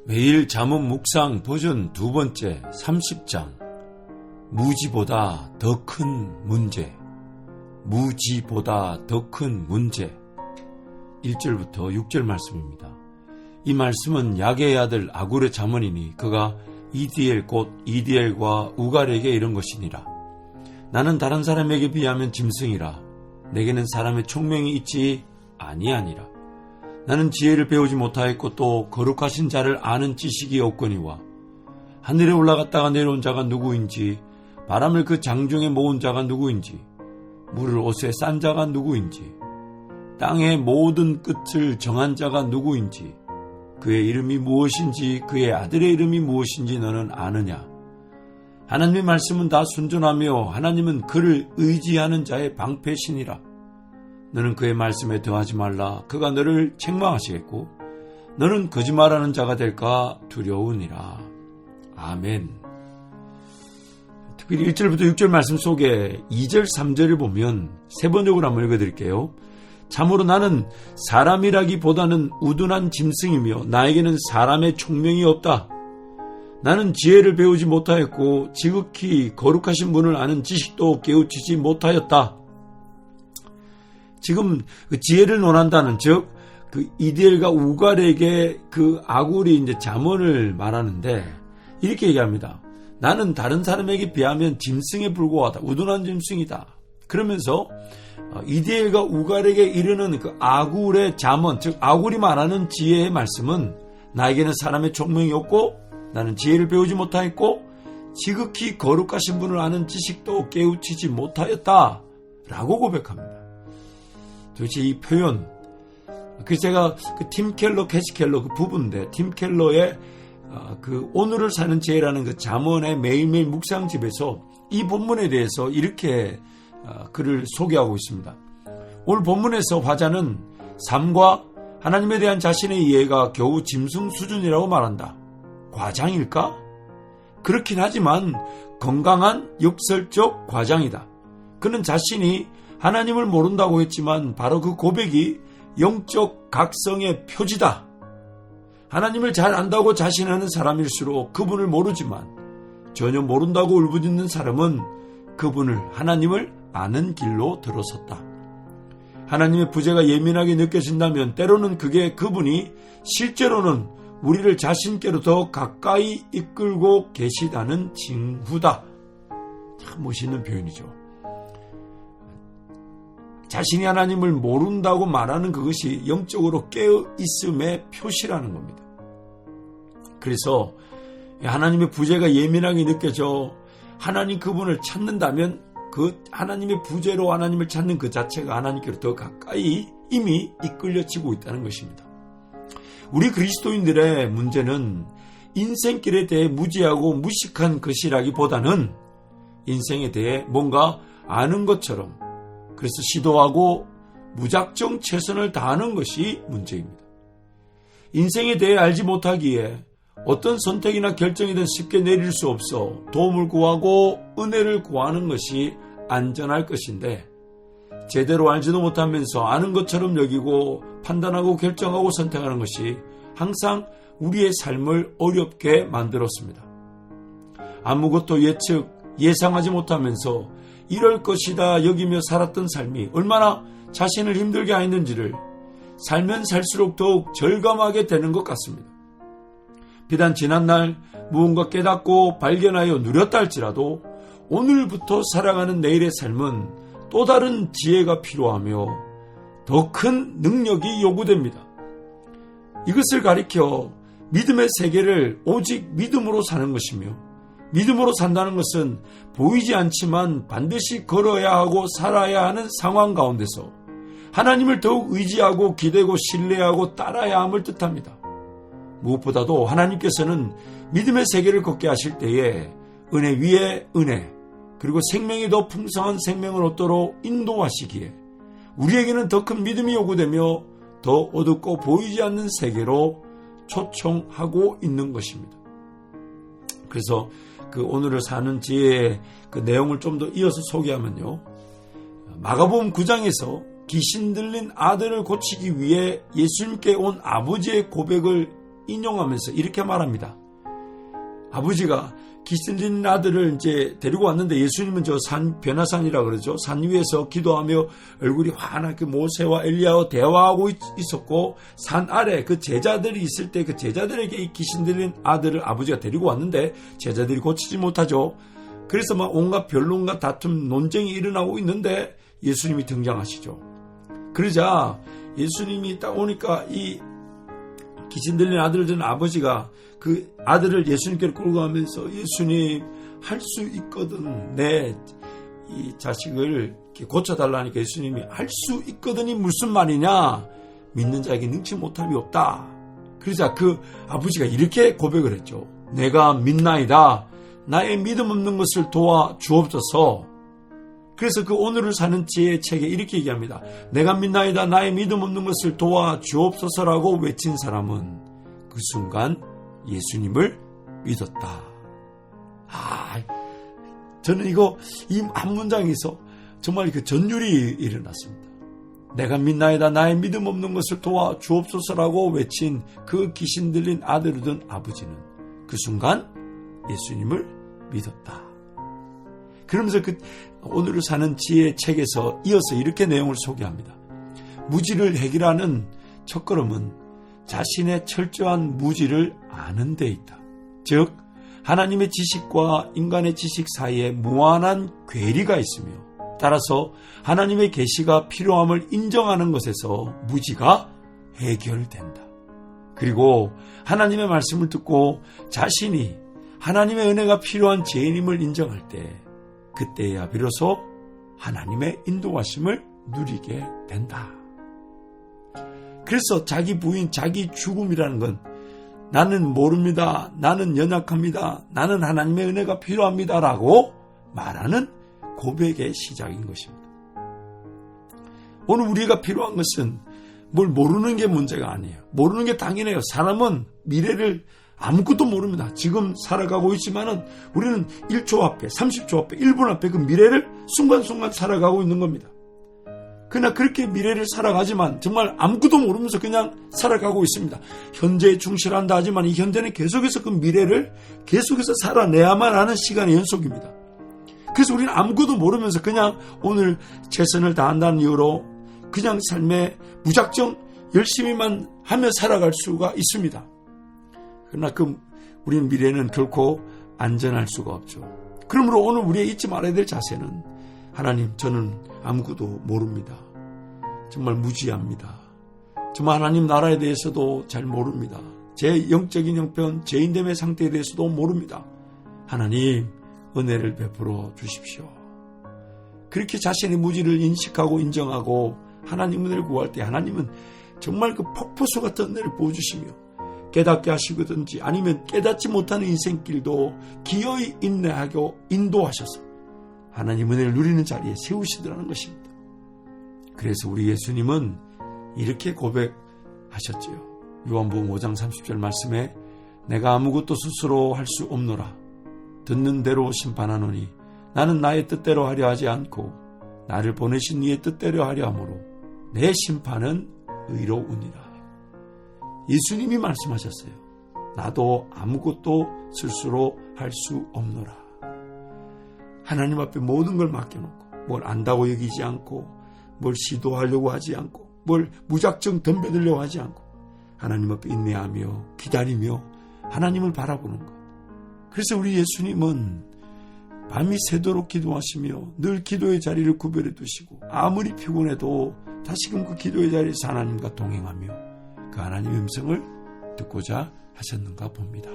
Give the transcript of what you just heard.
매일 잠언 묵상 버전 2번째 30장 무지보다 더 큰 문제. 무지보다 더 큰 문제. 1절부터 6절 말씀입니다. 이 말씀은 야게의 아들 아굴의 잠언이니 그가 이디엘 곧 이디엘과 우갈에게 이런 것이니라. 나는 다른 사람에게 비하면 짐승이라. 내게는 사람의 총명이 있지 아니하니라. 나는 지혜를 배우지 못하였고 또 거룩하신 자를 아는 지식이 없거니와 하늘에 올라갔다가 내려온 자가 누구인지 바람을 그 장중에 모은 자가 누구인지 물을 옷에 싼 자가 누구인지 땅의 모든 끝을 정한 자가 누구인지 그의 이름이 무엇인지 그의 아들의 이름이 무엇인지 너는 아느냐. 하나님의 말씀은 다 순전하며 하나님은 그를 의지하는 자의 방패시니라. 너는 그의 말씀에 더하지 말라. 그가 너를 책망하시겠고 너는 거짓말하는 자가 될까 두려우니라. 아멘. 특별히 1절부터 6절 말씀 속에 2절 3절을 보면 세 번역으로 한번 읽어드릴게요. 참으로 나는 사람이라기보다는 우둔한 짐승이며 나에게는 사람의 총명이 없다. 나는 지혜를 배우지 못하였고 지극히 거룩하신 분을 아는 지식도 깨우치지 못하였다. 지금 그 지혜를 논한다는 즉 그 이디엘과 우갈에게 그 아굴이 이제 잠언을 말하는데 이렇게 얘기합니다. 나는 다른 사람에게 비하면 짐승에 불과하다. 우둔한 짐승이다. 그러면서 이디엘과 우갈에게 이르는 그 아굴의 잠언, 즉 아굴이 말하는 지혜의 말씀은 나에게는 사람의 총명이 없고 나는 지혜를 배우지 못하였고 지극히 거룩하신 분을 아는 지식도 깨우치지 못하였다 라고 고백합니다. 도대체 이 표현, 그 제가 그 팀 켈러, 캐시 켈러 그 부부인데 팀 켈러의 그 오늘을 사는 지혜라는 그 잠언의 매일매일 묵상집에서 이 본문에 대해서 이렇게 글을 소개하고 있습니다. 오늘 본문에서 화자는 삶과 하나님에 대한 자신의 이해가 겨우 짐승 수준이라고 말한다. 과장일까? 그렇긴 하지만 건강한 역설적 과장이다. 그는 자신이 하나님을 모른다고 했지만 바로 그 고백이 영적 각성의 표지다. 하나님을 잘 안다고 자신하는 사람일수록 그분을 모르지만 전혀 모른다고 울부짖는 사람은 그분을 하나님을 아는 길로 들어섰다. 하나님의 부재가 예민하게 느껴진다면 때로는 그게 그분이 실제로는 우리를 자신께로 더 가까이 이끌고 계시다는 징후다. 참 멋있는 표현이죠. 자신이 하나님을 모른다고 말하는 그것이 영적으로 깨어있음의 표시라는 겁니다. 그래서 하나님의 부재가 예민하게 느껴져 하나님 그분을 찾는다면 그 하나님의 부재로 하나님을 찾는 그 자체가 하나님께로 더 가까이 이미 이끌려지고 있다는 것입니다. 우리 그리스도인들의 문제는 인생길에 대해 무지하고 무식한 것이라기보다는 인생에 대해 뭔가 아는 것처럼 그래서 시도하고 무작정 최선을 다하는 것이 문제입니다. 인생에 대해 알지 못하기에 어떤 선택이나 결정이든 쉽게 내릴 수 없어 도움을 구하고 은혜를 구하는 것이 안전할 것인데 제대로 알지도 못하면서 아는 것처럼 여기고 판단하고 결정하고 선택하는 것이 항상 우리의 삶을 어렵게 만들었습니다. 아무것도 예상하지 못하면서 이럴 것이다 여기며 살았던 삶이 얼마나 자신을 힘들게 하였는지를 살면 살수록 더욱 절감하게 되는 것 같습니다. 비단 지난날 무언가 깨닫고 발견하여 누렸다 할지라도 오늘부터 살아가는 내일의 삶은 또 다른 지혜가 필요하며 더 큰 능력이 요구됩니다. 이것을 가리켜 믿음의 세계를 오직 믿음으로 사는 것이며 믿음으로 산다는 것은 보이지 않지만 반드시 걸어야 하고 살아야 하는 상황 가운데서 하나님을 더욱 의지하고 기대고 신뢰하고 따라야 함을 뜻합니다. 무엇보다도 하나님께서는 믿음의 세계를 걷게 하실 때에 은혜 위에 은혜 그리고 생명이 더 풍성한 생명을 얻도록 인도하시기에 우리에게는 더 큰 믿음이 요구되며 더 어둡고 보이지 않는 세계로 초청하고 있는 것입니다. 그래서 그 오늘을 사는 지혜의 그 내용을 좀 더 이어서 소개하면요. 마가복음 9장에서 귀신 들린 아들을 고치기 위해 예수님께 온 아버지의 고백을 인용하면서 이렇게 말합니다. 아버지가 귀신 들린 아들을 이제 데리고 왔는데 예수님은 저 산, 변화산이라 그러죠. 산 위에서 기도하며 얼굴이 환하게 모세와 엘리야와 대화하고 있었고, 산 아래 그 제자들이 있을 때 그 제자들에게 이 귀신 들린 아들을 아버지가 데리고 왔는데 제자들이 고치지 못하죠. 그래서 막 온갖 변론과 다툼, 논쟁이 일어나고 있는데 예수님이 등장하시죠. 그러자 예수님이 딱 오니까 이 귀신 들린 아들을 둔 아버지가 그 아들을 예수님께로 끌고 가면서 예수님, 할 수 있거든. 내 이 자식을 고쳐달라니까 예수님이 할 수 있거든이 무슨 말이냐? 믿는 자에게 능치 못함이 없다. 그러자 그 아버지가 이렇게 고백을 했죠. 내가 믿나이다. 나의 믿음 없는 것을 도와 주옵소서. 그래서 그 오늘을 사는 지혜의 책에 이렇게 얘기합니다. 내가 믿나이다. 나의 믿음 없는 것을 도와 주옵소서라고 외친 사람은 그 순간 예수님을 믿었다. 저는 이 한 문장에서 정말 그 전율이 일어났습니다. 내가 믿나이다. 나의 믿음 없는 것을 도와 주옵소서라고 외친 그 귀신 들린 아들을 둔 아버지는 그 순간 예수님을 믿었다. 그러면서 그 오늘을 사는 지혜의 책에서 이어서 이렇게 내용을 소개합니다. 무지를 해결하는 첫걸음은 자신의 철저한 무지를 아는 데 있다. 즉 하나님의 지식과 인간의 지식 사이에 무한한 괴리가 있으며, 따라서 하나님의 계시가 필요함을 인정하는 것에서 무지가 해결된다. 그리고 하나님의 말씀을 듣고 자신이 하나님의 은혜가 필요한 죄인임을 인정할 때, 그때야 비로소 하나님의 인도하심을 누리게 된다. 그래서 자기 부인, 자기 죽음이라는 건 나는 모릅니다. 나는 연약합니다. 나는 하나님의 은혜가 필요합니다. 라고 말하는 고백의 시작인 것입니다. 오늘 우리가 필요한 것은 뭘 모르는 게 문제가 아니에요. 모르는 게 당연해요. 사람은 미래를 아무것도 모릅니다. 지금 살아가고 있지만은 우리는 1초 앞에, 30초 앞에, 1분 앞에 그 미래를 순간순간 살아가고 있는 겁니다. 그러나 그렇게 미래를 살아가지만 정말 아무것도 모르면서 그냥 살아가고 있습니다. 현재에 충실한다 하지만 이 현재는 계속해서 그 미래를 계속해서 살아내야만 하는 시간의 연속입니다. 그래서 우리는 아무것도 모르면서 그냥 오늘 최선을 다한다는 이유로 그냥 삶에 무작정 열심히만 하며 살아갈 수가 있습니다. 그러나 우리는 미래는 결코 안전할 수가 없죠. 그러므로 오늘 우리가 잊지 말아야 될 자세는 하나님, 저는 아무것도 모릅니다. 정말 무지합니다. 정말 하나님 나라에 대해서도 잘 모릅니다. 제 영적인 형편, 죄인됨의 상태에 대해서도 모릅니다. 하나님, 은혜를 베풀어 주십시오. 그렇게 자신의 무지를 인식하고 인정하고 하나님 은혜를 구할 때 하나님은 정말 그 폭포수 같은 은혜를 보여주시며 깨닫게 하시거든지 아니면 깨닫지 못하는 인생길도 기어이 인내하고 인도하셔서 하나님 은혜를 누리는 자리에 세우시더라는 것입니다. 그래서 우리 예수님은 이렇게 고백하셨지요. 요한복음 5장 30절 말씀에 내가 아무것도 스스로 할 수 없노라. 듣는 대로 심판하노니 나는 나의 뜻대로 하려 하지 않고 나를 보내신 이의 뜻대로 하려 하므로 내 심판은 의로우니라. 예수님이 말씀하셨어요. 나도 아무것도 스스로 할 수 없노라. 하나님 앞에 모든 걸 맡겨놓고 뭘 안다고 여기지 않고 뭘 시도하려고 하지 않고 뭘 무작정 덤벼들려고 하지 않고 하나님 앞에 인내하며 기다리며 하나님을 바라보는 것. 그래서 우리 예수님은 밤이 새도록 기도하시며 늘 기도의 자리를 구별해 두시고 아무리 피곤해도 다시금 그 기도의 자리에서 하나님과 동행하며 그 하나님의 음성을 듣고자 하셨는가 봅니다.